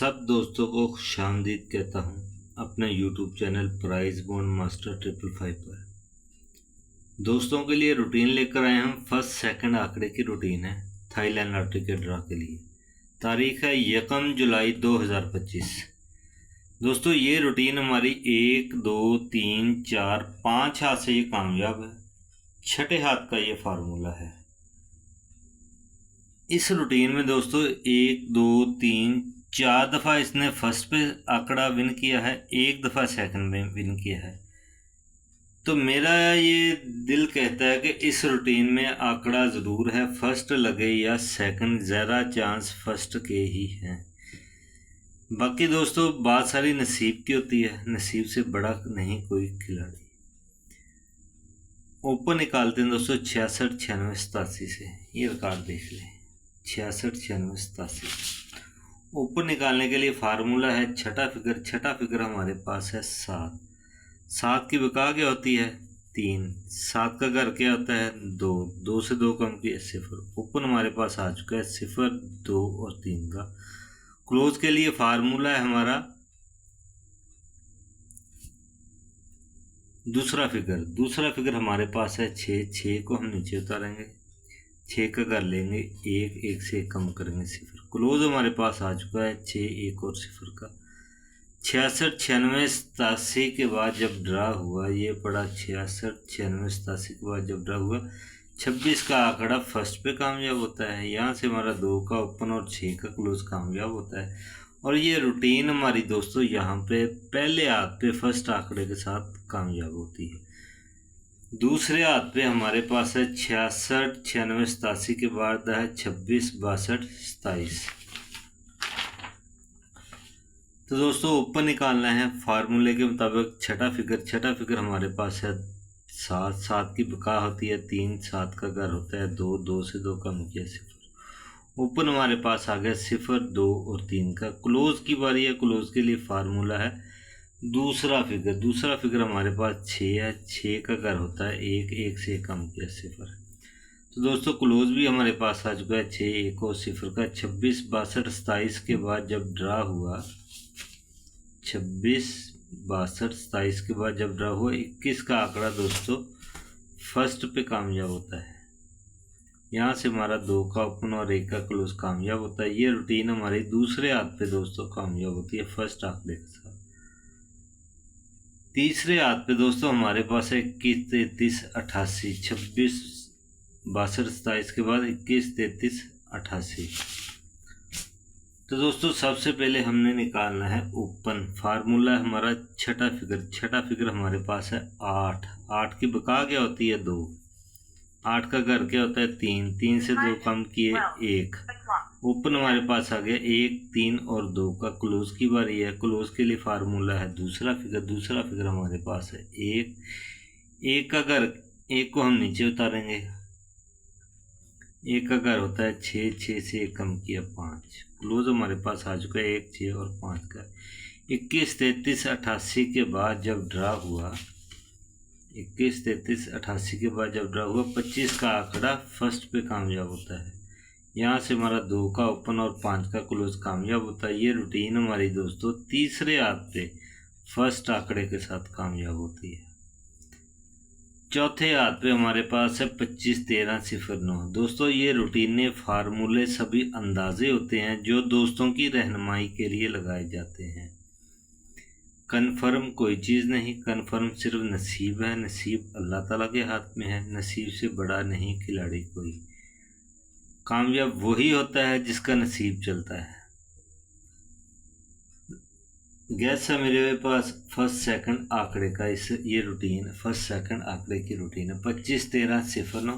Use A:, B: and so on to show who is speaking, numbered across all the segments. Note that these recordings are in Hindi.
A: सब दोस्तों को खुशामदीद कहता हूँ अपने YouTube channel prize bond master 555 पर। दोस्तों के लिए रूटीन लेकर आए हम। फर्स्ट सेकंड आंकड़े की रूटीन है थाईलैंड लॉटरी के ड्रा के लिए। तारीख है 1 जुलाई 2025। दोस्तों ये रूटीन हमारी 1 2 3 4 5 हाथ से ये कामयाब है। छठे हाथ का ये फार्मूला है। इस रूटीन में दोस्तों 1 2 3 4 दफ़ा इसने फर्स्ट पे आंकड़ा विन किया है, एक दफ़ा सेकंड में विन किया है। तो मेरा ये दिल कहता है कि इस रूटीन में आंकड़ा ज़रूर है, फर्स्ट लगे या सेकंड, ज़्यादा चांस फर्स्ट के ही हैं। बाकी दोस्तों बात सारी नसीब की होती है, नसीब से बड़ा नहीं कोई खिलाड़ी। ओपन निकालते हैं दोस्तों 66 96 87 से। ये रिकॉर्ड देख लें 66 96 87। ऊपर निकालने के लिए फार्मूला है छठा फिगर हमारे पास है 7। 7 की बका क्या होती है 3। 7 का घर क्या होता है 2। 2 से 2 कम की 0। ऊपर हमारे पास आ चुका है 0 2 और 3 का। क्लोज के लिए फार्मूला है हमारा दूसरा फिगर हमारे पास है 6। 6 को हम नीचे उतारेंगे, 6 का घर लेंगे 1, 1 से कम करेंगे 0। क्लोज हमारे पास आ चुका है 6 1 और 0 का। 66 96 87 के बाद जब ड्रा हुआ, ये पड़ा 66 96 87 के बाद जब ड्रा हुआ 26 का आंकड़ा फर्स्ट पे कामयाब होता है। यहाँ से हमारा 2 का ओपन और 6 का क्लोज कामयाब होता है। और ये रूटीन हमारी दोस्तों यहाँ पे पहले हाथ पे फर्स्ट आंकड़े के साथ कामयाब होती है। दूसरे हाथ पे हमारे पास है 66 96 87 के बाद है 26 62 27। तो दोस्तों ऊपर निकालना है फार्मूले के मुताबिक छठा फिगर हमारे पास है 7। 7 की बका होती है 3। 7 का घर होता है 2। 2 से 2 कम किया 0। ऊपर हमारे पास आ गया 0 2 और 3 का। क्लोज की बारी है। क्लोज के लिए फार्मूला है दूसरा फिगर हमारे पास 6 है। 6 का घर होता है 1। 1 से कम किया 0। तो दोस्तों क्लोज भी हमारे पास आ चुका है 6 1 और 0 का। 26 62 27 के बाद जब ड्रा हुआ 26 62 27 के बाद जब ड्रा हुआ 21 का आंकड़ा दोस्तों फर्स्ट पे कामयाब होता है। यहाँ से हमारा 2 का ओपन और 1 का क्लोज कामयाब होता है। ये रूटीन हमारी दूसरे हाथ पे दोस्तों कामयाब होती है फर्स्ट आंकड़े के साथ। तीसरे हाथ पे दोस्तों हमारे पास है 21 33 88। 26 62 27 के बाद 21 33 88। तो दोस्तों सबसे पहले हमने निकालना है ओपन। फार्मूला हमारा छठा फिगर हमारे पास है 8। 8 की बका क्या होती है 2। 8 का घर क्या होता है 3। 3 से 2 कम किए 1। ओपन हमारे पास आ गया 1 3 और 2 का। क्लोज की बारी है। क्लोज के लिए फार्मूला है दूसरा फिगर हमारे पास है 1। 1 का घर 1 को हम नीचे उतारेंगे, 1 का घर होता है 6। 6 से 1 कम किया 5। क्लोज हमारे पास आ चुका है 1 6 और 5 का। 21 33 88 के बाद जब ड्रा हुआ 21 33 88 के बाद जब ड्रा हुआ 25 का आंकड़ा फर्स्ट पे कामयाब होता है। यहाँ से हमारा 2 का ओपन और 5 का क्लोज कामयाब होता है। ये रूटीन हमारी दोस्तों तीसरे हाथ पे फर्स्ट आंकड़े के साथ कामयाब होती है। चौथे हाथ पे हमारे पास है 25 13 0 9। दोस्तों ये रूटीन फार्मूले सभी अंदाजे होते हैं जो दोस्तों की रहनुमाई के लिए लगाए जाते हैं। कन्फर्म कोई चीज़ नहीं, कन्फर्म सिर्फ नसीब है। नसीब अल्लाह ताला के हाथ में है। नसीब से बड़ा नहीं खिलाड़ी कोई। कामयाब वही होता है जिसका नसीब चलता है। गैस है मेरे पास फर्स्ट सेकंड आंकड़े का ये रूटीन फर्स्ट सेकंड आंकड़े की रूटीन है 25 13 0 9।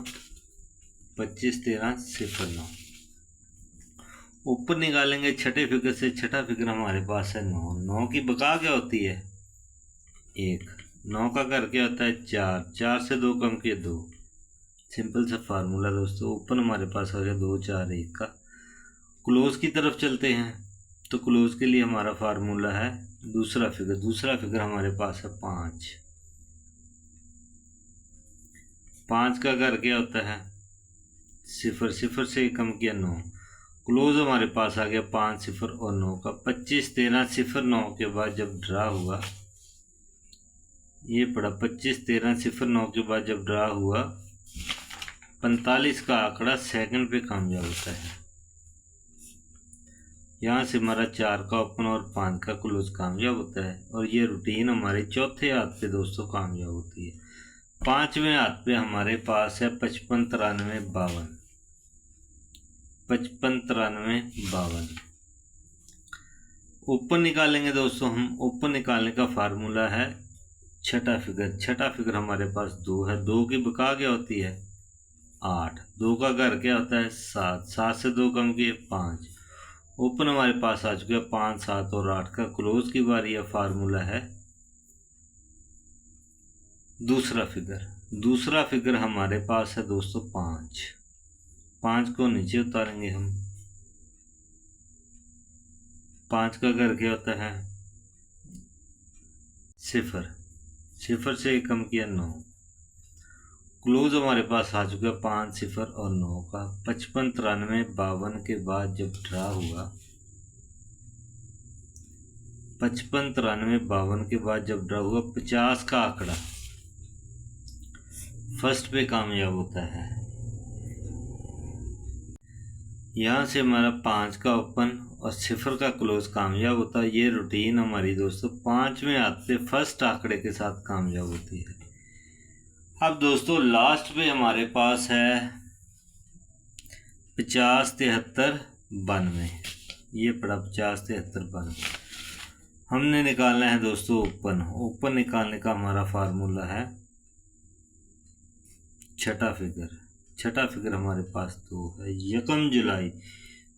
A: 25 13 0 9। ऊपर निकालेंगे छठे फिगर से। छठा फिगर हमारे पास है 9। 9 की बका क्या होती है 1। 9 का घर क्या होता है 4। 4 से 2 कम किए 2। सिंपल सा फार्मूला दोस्तों। ओपन हमारे पास आ गया 2 4 1 का। क्लोज की तरफ चलते हैं तो क्लोज के लिए हमारा फार्मूला है दूसरा फिगर हमारे पास है 5। 5 का घर क्या होता है 0। 0 से कम किया 9। क्लोज हमारे पास आ गया 5 0 और 9 का। 25 13 0 9 के बाद जब ड्रा हुआ, ये पड़ा 25 13 0 9 के बाद जब ड्रा हुआ 45 का आंकड़ा सेकंड पे कामयाब होता है। यहाँ से हमारा 4 का ओपन और 5 का क्लोज कामयाब होता है। और ये रूटीन हमारे चौथे हाथ पे दोस्तों कामयाब होती है। पांचवें हाथ पे हमारे पास है 55 93 52। 55 93 52 ओपन निकालेंगे दोस्तों हम। ओपन निकालने का फार्मूला है छठा फिगर। छठा फिगर हमारे पास 2 है। 2 की बका क्या होती है 8। 2 का घर क्या होता है 7। 7 से 2 कम किए 5। ओपन हमारे पास आ चुका है 5 7 और 8 का। क्लोज की बारी है। फार्मूला है दूसरा फिगर। दूसरा फिगर हमारे पास है दोस्तों 5। 5 को नीचे उतारेंगे हम। 5 का घर क्या होता है 0। 0 से 1 कम किया 9। क्लोज हमारे पास आ चुका है 5 0 और 9 का। 55 93 52 के बाद जब ड्रा हुआ, 55 93 52 के बाद जब ड्रा हुआ 50 का आंकड़ा फर्स्ट पे कामयाब होता है। यहाँ से हमारा 5 का ओपन और 0 का क्लोज कामयाब होता है। ये रूटीन हमारी दोस्तों पांचवें हाथ पे फर्स्ट आंकड़े के साथ कामयाब होती है। अब दोस्तों लास्ट पे हमारे पास है 50 73 92। ये पड़ा 50 73 92। हमने निकालना है दोस्तों ओपन। ओपन निकालने का हमारा फार्मूला है छठा फिगर। छठा फिगर हमारे पास 2 है। 1 जुलाई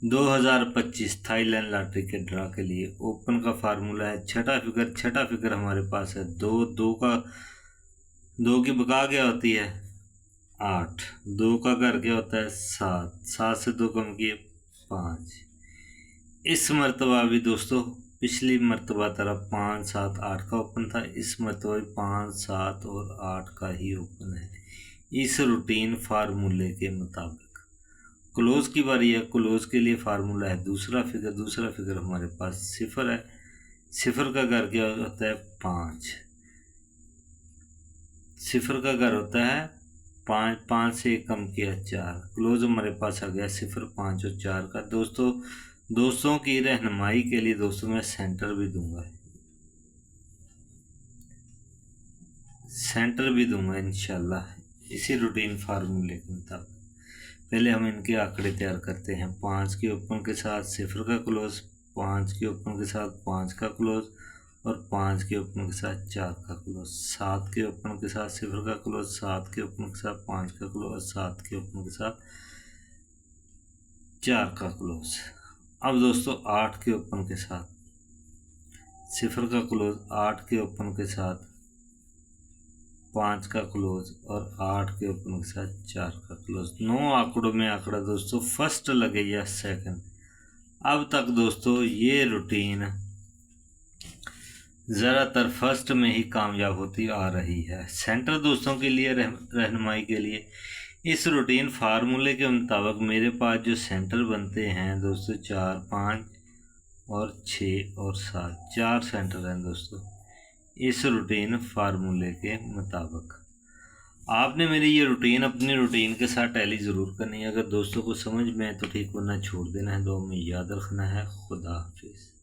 A: 2025 थाईलैंड लॉटरी के ड्रा के लिए ओपन का फार्मूला है छठा फिगर। छठा फिगर हमारे पास है 2। 2 की बका क्या होती है 8। 2 का घर क्या होता है 7। 7 से 2 कम किए 5। इस मरतबा भी दोस्तों पिछली मरतबा तरह 5 7 8 का ओपन था। इस मरतबा 5 7 और 8 का ही ओपन है इस रूटीन फार्मूले के मुताबिक। क्लोज की बारी है। क्लोज के लिए फार्मूला है दूसरा फिगर। दूसरा फिगर हमारे पास 0 है। 0 का घर क्या होता है 5। 0 का घर होता है 5। 5 से 1 कम किया 4। क्लोज हमारे पास आ गया 0 5 और 4 का। दोस्तों की रहनुमाई के लिए दोस्तों मैं सेंटर भी दूंगा इंशाल्लाह इसी रूटीन फार्मूले के मुताबिक। पहले हम इनके आंकड़े तैयार करते हैं। 5 के ओपन के साथ 0 का क्लोज, 5 के ओपन के साथ 5 का क्लोज और 5 के ओपन के साथ 4 का क्लोज। 7 के ओपन के साथ 0 का क्लोज, 7 के ओपन के साथ 5 का क्लोज, 7 के ओपन के साथ 4 का क्लोज। अब दोस्तों 8 के ओपन के साथ 0 का क्लोज, 8 के ओपन के साथ 5 का क्लोज और 8 के ओपन के साथ 4 का क्लोज। 9 आंकड़ों में आंकड़ा दोस्तों फर्स्ट लगे या सेकंड। अब तक दोस्तों ये रूटीन ज़्यादातर फर्स्ट में ही कामयाब होती आ रही है। सेंटर दोस्तों के लिए रहनुमाई के लिए इस रूटीन फार्मूले के मुताबिक मेरे पास जो सेंटर बनते हैं दोस्तों 4 5 और 6 और 7, 4 सेंटर हैं दोस्तों इस रूटीन फार्मूले के मुताबिक। आपने मेरी ये रूटीन अपनी रूटीन के साथ टैली ज़रूर करनी है। अगर दोस्तों को समझ में है तो ठीक, वरना छोड़ देना है। दो में याद रखना है। खुदा हाफिज़।